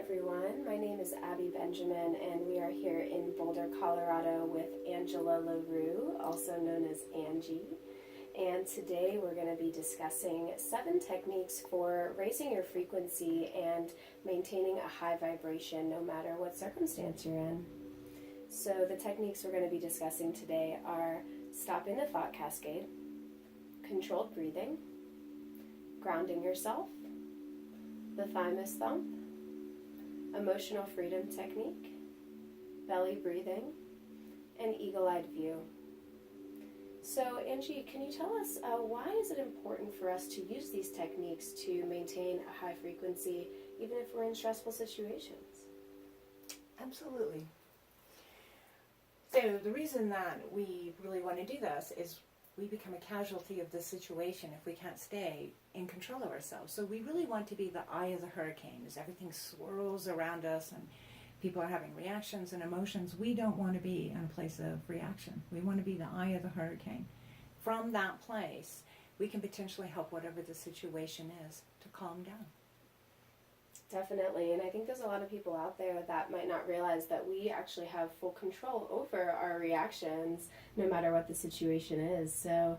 everyone. My name is Abby Benjamin, and we are here in Boulder, Colorado with Angela LaRue, also known as Angie. And today we're going to be discussing 7 techniques for raising your frequency and maintaining a high vibration no matter what circumstance you're in. So the techniques we're going to be discussing today are stopping the thought cascade, controlled breathing, grounding yourself, the thymus thump, emotional freedom technique, belly breathing, and eagle-eyed view. So Angie, can you tell us why is it important for us to use these techniques to maintain a high frequency even if we're in stressful situations? Absolutely. So the reason that we really want to do this is we become a casualty of the situation if we can't stay in control of ourselves. So we really want to be the eye of the hurricane as everything swirls around us and people are having reactions and emotions. We don't want to be in a place of reaction. We want to be the eye of the hurricane. From that place, we can potentially help whatever the situation is to calm down. Definitely, and I think there's a lot of people out there that might not realize that we actually have full control over our reactions no matter what the situation is. So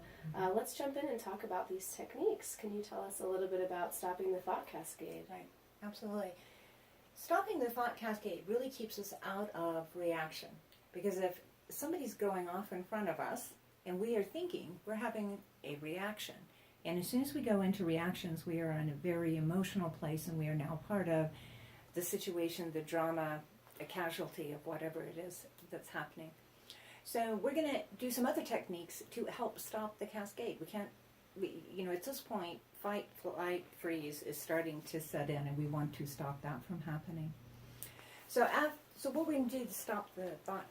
let's jump in and talk about these techniques. Can you tell us a little bit about stopping the thought cascade? Right, absolutely. Stopping the thought cascade really keeps us out of reaction, because if somebody's going off in front of us and we are thinking, we're having a reaction. And as soon as we go into reactions, we are in a very emotional place and we are now part of the situation, the drama, a casualty of whatever it is that's happening. So we're going to do some other techniques to help stop the cascade. At this point, fight, flight, freeze is starting to set in and we want to stop that from happening. So what we're going to do to stop the thought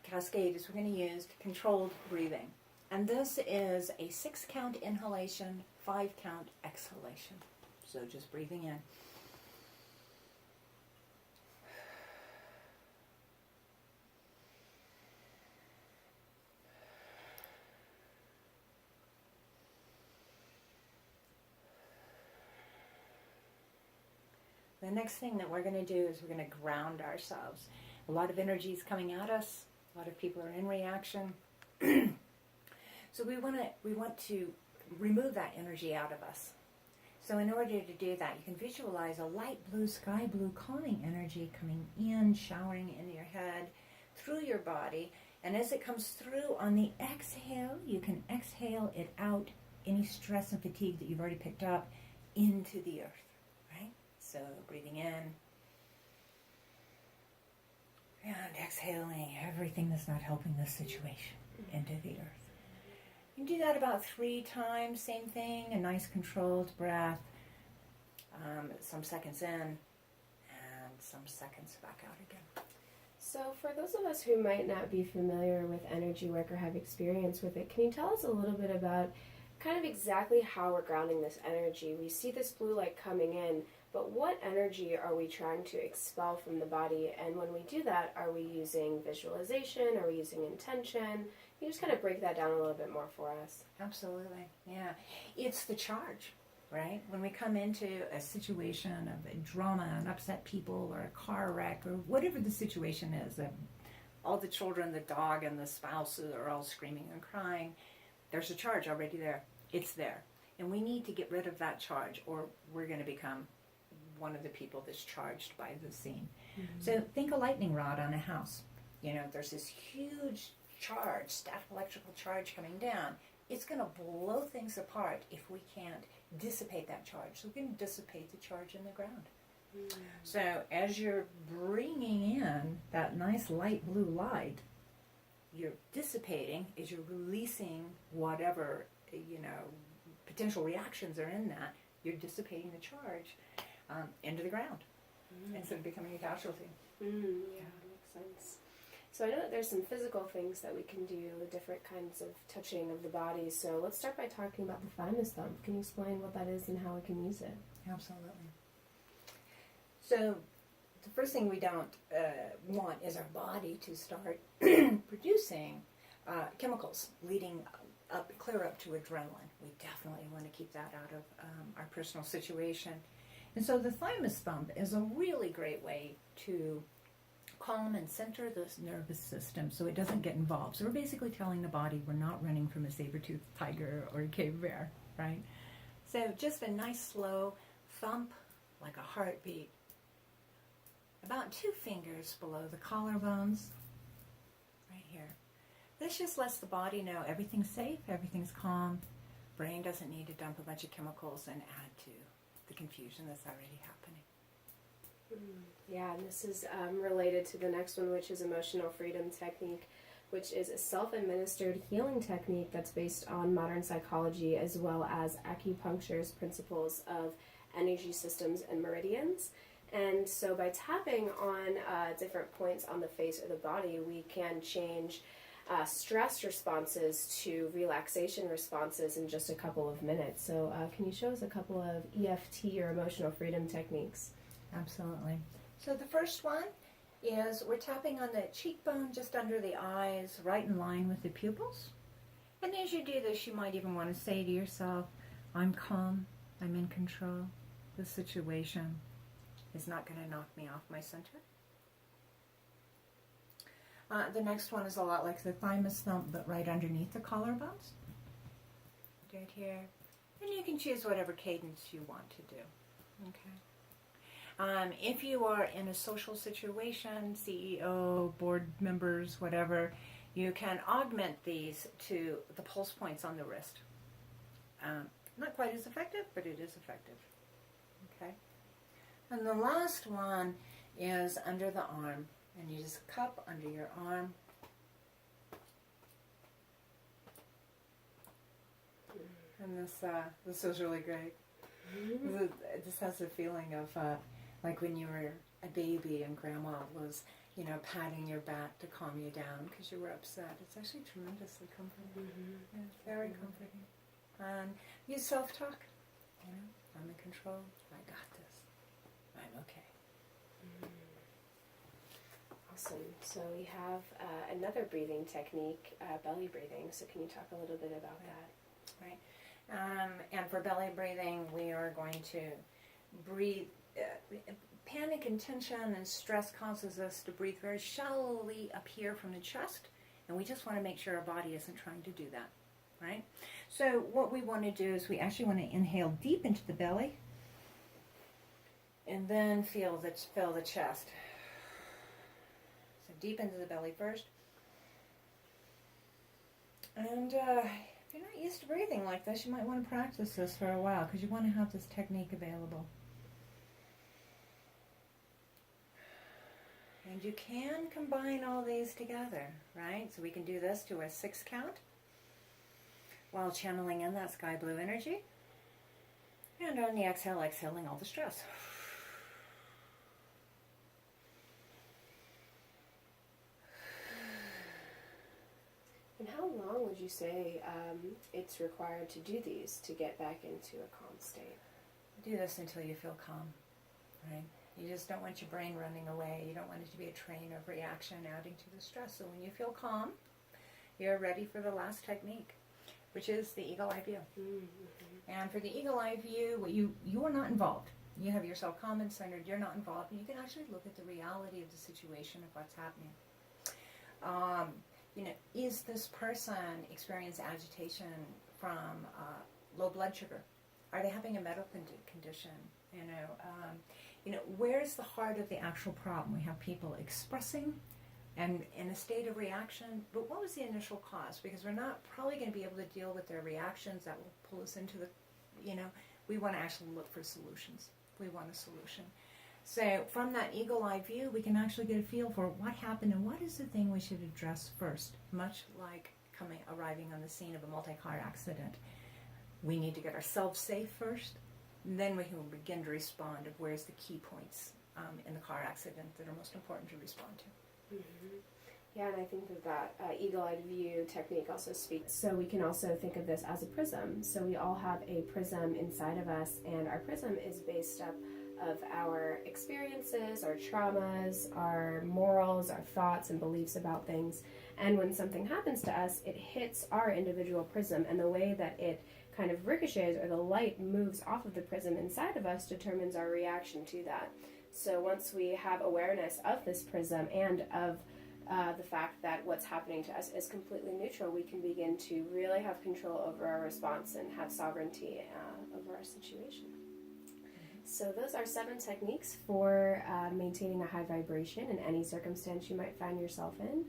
cascade is we're going to use controlled breathing. And this is a 6-count inhalation, 5-count exhalation. So just breathing in. The next thing that we're going to do is we're going to ground ourselves. A lot of energy is coming at us. A lot of people are in reaction. So we want to remove that energy out of us. So in order to do that, you can visualize a light blue, sky blue, calming energy coming in, showering in your head, through your body. And as it comes through on the exhale, you can exhale it out, any stress and fatigue that you've already picked up, into the earth, right? So breathing in and exhaling everything that's not helping this situation into the earth. You can do that about 3 times, same thing, a nice controlled breath, some seconds in and some seconds back out again. So for those of us who might not be familiar with energy work or have experience with it, can you tell us a little bit about kind of exactly how we're grounding this energy? We see this blue light coming in, but what energy are we trying to expel from the body? And when we do that, are we using visualization? Are we using intention? Can you just kind of break that down a little bit more for us? Absolutely, yeah. It's the charge, right? When we come into a situation of a drama, an upset people, or a car wreck, or whatever the situation is, all the children, the dog, and the spouse are all screaming and crying, there's a charge already there. It's there. And we need to get rid of that charge, or we're going to become one of the people that's charged by the scene. Mm-hmm. So think a lightning rod on a house. There's this huge charge, static electrical charge coming down. It's going to blow things apart if we can't dissipate that charge. So we can dissipate the charge in the ground. Mm-hmm. So as you're bringing in that nice light blue light, you're dissipating as you're releasing whatever, potential reactions are in that. You're dissipating the charge into the ground instead of becoming a casualty. Yeah, that makes sense. So I know that there's some physical things that we can do, different kinds of touching of the body. So let's start by talking about the thymus thump. Can you explain what that is and how we can use it? Absolutely. So the first thing we don't want is our body to start producing chemicals leading clear up to adrenaline. We definitely want to keep that out of our personal situation. And so the thymus thumb is a really great way to calm and center the nervous system so it doesn't get involved. So we're basically telling the body we're not running from a saber-toothed tiger or a cave bear, right? So just a nice slow thump, like a heartbeat, about 2 fingers below the collarbones, right here. This just lets the body know everything's safe, everything's calm. Brain doesn't need to dump a bunch of chemicals and add to the confusion that's already happening. Yeah, and this is related to the next one, which is emotional freedom technique, which is a self-administered healing technique that's based on modern psychology as well as acupuncture's principles of energy systems and meridians. And so by tapping on different points on the face or the body, we can change stress responses to relaxation responses in just a couple of minutes. So can you show us a couple of EFT or emotional freedom techniques? Absolutely. So the first one is we're tapping on the cheekbone just under the eyes, right in line with the pupils. And as you do this, you might even want to say to yourself, I'm calm, I'm in control. This situation is not going to knock me off my center. The next one is a lot like the thymus thump, but right underneath the collarbones. Do it here. And you can choose whatever cadence you want to do. Okay. If you are in a social situation, CEO, board members, whatever, you can augment these to the pulse points on the wrist. Not quite as effective, but it is effective. Okay. And the last one is under the arm, and you just cup under your arm. And this is really great. This has a feeling of like when you were a baby and grandma was, patting your back to calm you down because you were upset. It's actually tremendously comforting. Yeah, it's very comforting. And use self-talk. I'm in control. I got this. I'm okay. Awesome. So we have another breathing technique, belly breathing. So can you talk a little bit about that? Right. And for belly breathing, we are going to breathe. Panic and tension and stress causes us to breathe very shallowly up here from the chest, and we just want to make sure our body isn't trying to do that, right? So what we want to do is we actually want to inhale deep into the belly, and then fill the chest. So deep into the belly first. And if you're not used to breathing like this, you might want to practice this for a while because you want to have this technique available. And you can combine all these together, right? So we can do this to a 6 count while channeling in that sky blue energy. And on the exhale, exhaling all the stress. And how long would you say it's required to do these to get back into a calm state? Do this until you feel calm, right? You just don't want your brain running away. You don't want it to be a train of reaction adding to the stress. So when you feel calm, you're ready for the last technique, which is the eagle eye view. Mm-hmm. And for the eagle eye view, you are not involved. You have yourself calm and centered. You're not involved. And you can actually look at the reality of the situation of what's happening. Is this person experiencing agitation from low blood sugar? Are they having a medical condition? Where's the heart of the actual problem? We have people expressing and in a state of reaction, but what was the initial cause? Because we're not probably going to be able to deal with their reactions. That will pull us into we want to actually look for solutions. We want a solution. So from that eagle eye view, we can actually get a feel for what happened and what is the thing we should address first, much like arriving on the scene of a multi-car accident. We need to get ourselves safe first, and then we can begin to respond of where's the key points in the car accident that are most important to respond to. Mm-hmm. Yeah, and I think that eagle-eyed view technique also speaks. So we can also think of this as a prism. So we all have a prism inside of us, and our prism is based up of our experiences, our traumas, our morals, our thoughts and beliefs about things. And when something happens to us, it hits our individual prism, and the way that it kind of ricochets or the light moves off of the prism inside of us determines our reaction to that. So once we have awareness of this prism and of the fact that what's happening to us is completely neutral, we can begin to really have control over our response and have sovereignty over our situation. So those are 7 techniques for maintaining a high vibration in any circumstance you might find yourself in.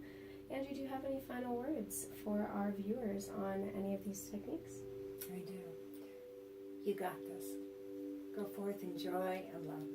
Angie, do you have any final words for our viewers on any of these techniques? I do. You got this. Go forth in joy and love.